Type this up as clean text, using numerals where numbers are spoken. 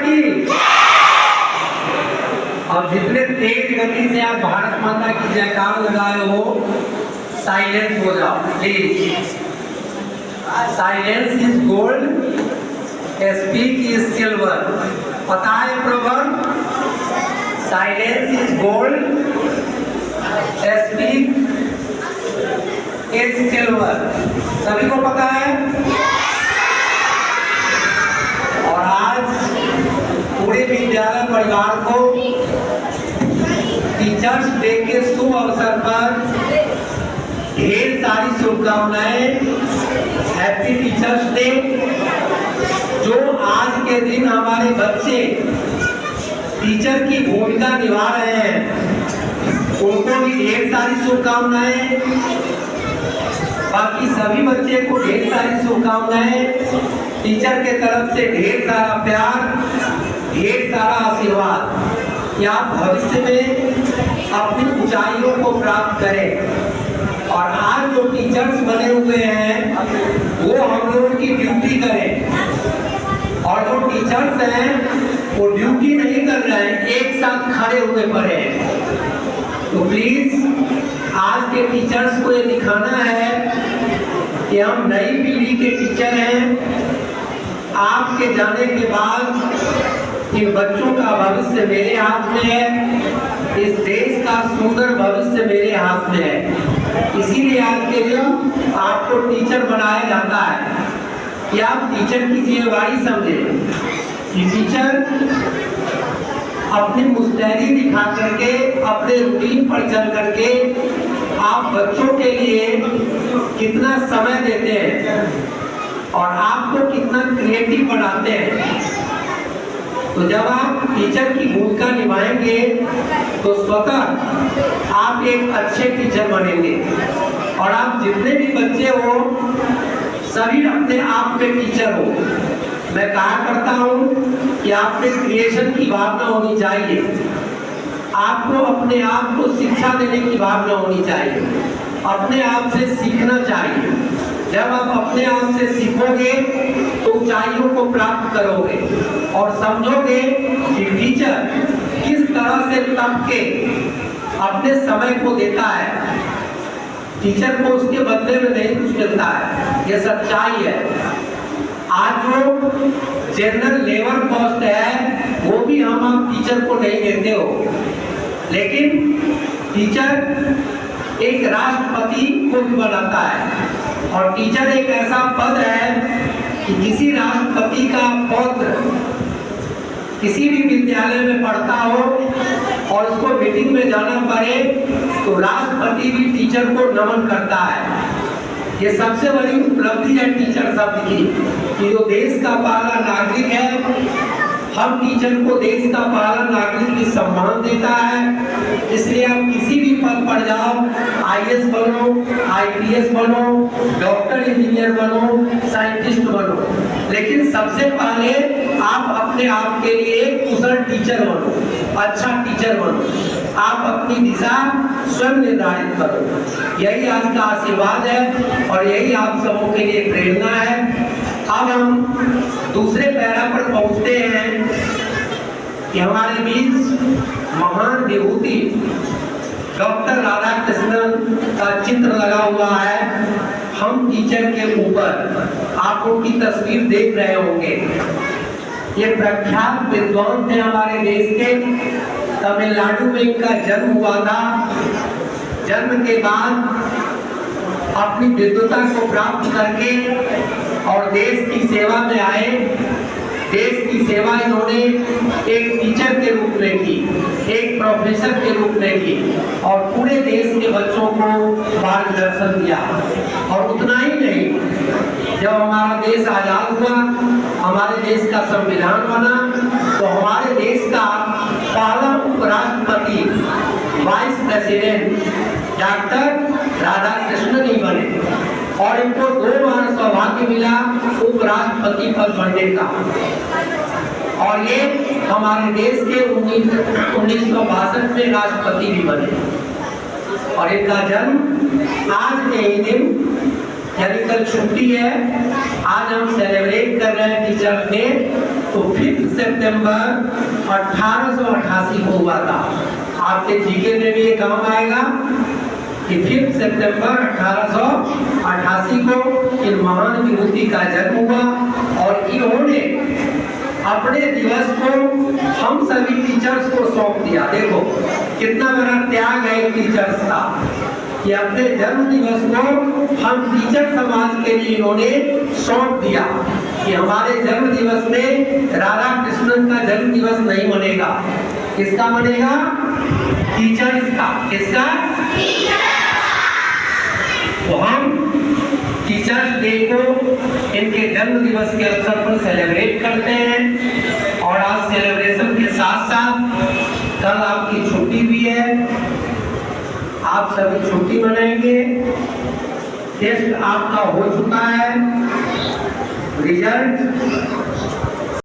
की। और जितने तेज गति से आप भारत माता की जयकार लगाए हो, साइलेंस हो जाओ please. Silence is gold, speak is silver. पता है प्रभु, silence is gold, speak is silver. सभी को पता है। और आज पूरे विद्यालय परिवार को टीचर्स डे के शुभ अवसर पर ढेर सारी शुभकामनाएं। Happy teachers day. जो आज के दिन हमारे बच्चे टीचर की भूमिका निभा रहे हैं, उनको भी ढेर सारी शुभकामनाएं। बाकी सभी बच्चे को ढेर सारी शुभकामनाएं। टीचर के तरफ से ढेर सारा प्यार, ढेर सारा आशीर्वाद कि आप भविष्य में अपनी ऊंचाइयों को प्राप्त करें। और आज जो टीचर्स बने हुए हैं वो हम लोगों की ड्यूटी करें। और जो टीचर्स हैं वो ड्यूटी नहीं कर रहे हैं, एक साथ खड़े हुए पड़े हैं। तो प्लीज आज के टीचर्स को ये दिखाना है कि हम नई पीढ़ी के टीचर हैं। आपके जाने के बाद इन बच्चों का भविष्य मेरे हाथ में है, इस देश का सुंदर भविष्य मेरे हाथ में है। इसीलिए आज के दिन आपको टीचर बनाया जाता है कि आप टीचर की जिम्मेवारी समझें कि टीचर अपनी मुस्तैदी दिखा करके, अपने रूटीन पर चल करके आप बच्चों के लिए कितना समय देते हैं और आपको कितना क्रिएटिव बनाते हैं। तो जब आप टीचर की भूमिका निभाएंगे तो स्वतः आप एक अच्छे टीचर बनेंगे। और आप जितने भी बच्चे हो सभी अपने आप में टीचर हो। मैं कहा करता हूँ कि आप में क्रिएशन की भावना होनी चाहिए। आपको अपने आप को शिक्षा देने की भावना होनी चाहिए, अपने आप से सीखना चाहिए। जब आप अपने आप से सीखोगे तो ऊंचाइयों को प्राप्त करोगे और समझोगे कि टीचर किस तरह से तप के अपने समय को देता है। टीचर को उसके बदले में नहीं कुछ मिलता है, ये सच्चाई है। आज जो जनरल लेबर कॉस्ट है वो भी हम आप टीचर को नहीं देते हो, लेकिन टीचर एक राष्ट्रपति को भी बनाता है। और टीचर एक ऐसा पद है कि किसी राष्ट्रपति का पौत्र किसी भी विद्यालय में पढ़ता हो और उसको मीटिंग में जाना पड़े तो राष्ट्रपति भी टीचर को नमन करता है। ये सबसे बड़ी उपलब्धि है टीचर शब्द की कि जो देश का पहला नागरिक है, हम टीचर को देश का पहला नागरिक की सम्मान देता है। इसलिए आप किसी भी पद पर जाओ, आईएएस बनो, आईपीएस बनो, डॉक्टर इंजीनियर बनो, साइंटिस्ट बनो, लेकिन सबसे पहले आप अपने आप के लिए एक कुशल टीचर बनो, अच्छा टीचर बनो। आप अपनी दिशा स्वयं निर्धारित करो। यही आज का आशीर्वाद है और यही आप सबों के लिए प्रेरणा है। अब हम दूसरे पैरा पर पहुंचते हैं कि हमारे बीच महान विभूति डॉक्टर राधाकृष्णन का चित्र लगा हुआ है। हम टीचर के ऊपर आप उनकी तस्वीर देख रहे होंगे। ये प्रख्यात विद्वान थे हमारे देश के। तमिलनाडु में इनका जन्म हुआ था। जन्म के बाद अपनी विद्वता को प्राप्त करके और देश की सेवा में आए। देश की सेवा इन्होंने एक टीचर के रूप में की, एक प्रोफेसर के रूप में की और पूरे देश के बच्चों को मार्गदर्शन दिया। और उतना ही नहीं, जब हमारा देश आजाद हुआ, हमारे देश का संविधान बना, तो हमारे देश का पहला उपराष्ट्रपति वाइस प्रेसिडेंट डॉक्टर राधाकृष्णन ही बने और इनको 2 बार सौभाग्य मिला उपराष्ट्रपति पद बनने का। और ये हमारे देश के 1962 में राष्ट्रपति भी बने। और इनका जन्म आज के ही दिन, यानी कल छुट्टी है, आज हम सेलिब्रेट कर रहे हैं टीचर्स डे। तो 5 सितंबर 1888 को हुआ था। आपके जीके में भी ये काम आएगा कि 5 सितंबर 1888 को इन महान विभूति का जन्म हुआ और इन्होंने अपने दिवस को हम सभी टीचर्स को सौंप दिया। देखो कितना बड़ा त्याग है टीचर्स का कि अपने जन्म दिवस को हम टीचर समाज के लिए इन्होंने सौंप दिया कि हमारे जन्म दिवस में राधा कृष्णन का जन्म दिवस नहीं मनेगा। किसका मनेगा? टीचर्स का। किसका? तो हम टीचर्स डे को इनके जन्म दिवस के अवसर पर सेलिब्रेट करते हैं। और आज सेलिब्रेशन के साथ साथ कल आपकी छुट्टी भी है, आप सभी छुट्टी मनाएंगे। टेस्ट आपका हो चुका है, रिजल्ट